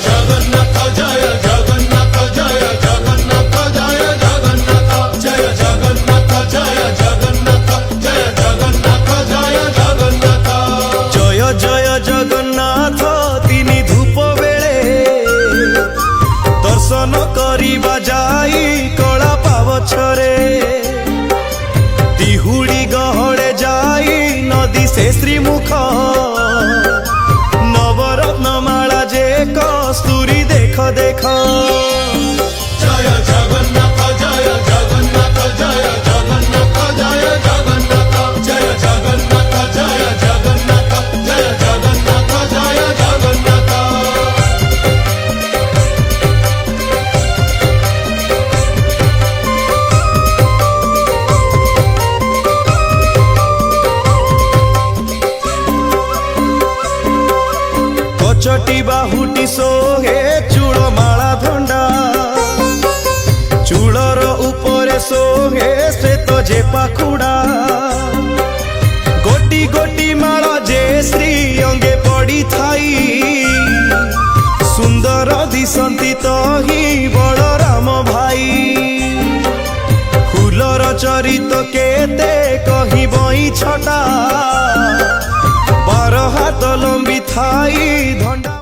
जगन्नाथ जय जगन्नाथ जय जगन्नाथ जय जगन्नाथ जय जगन्नाथ जय जगन्नाथ जय जगन्नाथ जय जगन्नाथ जय जय जगन्नाथ तीन धूप बेले दर्शन करिबा जाई कला पावछरे तिहुड़ी गहड़े जाई नदी से श्रीमुख नवरत्न माला जे कस्तूरी देख देख जय जगन्नाथ जय जगन्नाथ जय जगन्नाथ जय जगन्नाथ जय जगन्नाथ जय जगन्नाथ जय जगन्नाथ जय जगन्नाथ कचटी बाहुटी सोहे चूड़ माला धंडा चूड़र ऊपर सोहे श्वेत जे पाखुड़ा गोटी गोटी माला जे श्री अंगे पड़ी थाई सुंदर दिसंती तो ही बलराम भाई फूलर चरित केते कही बई छटा 12 हाथ लंबी थाई धंडा।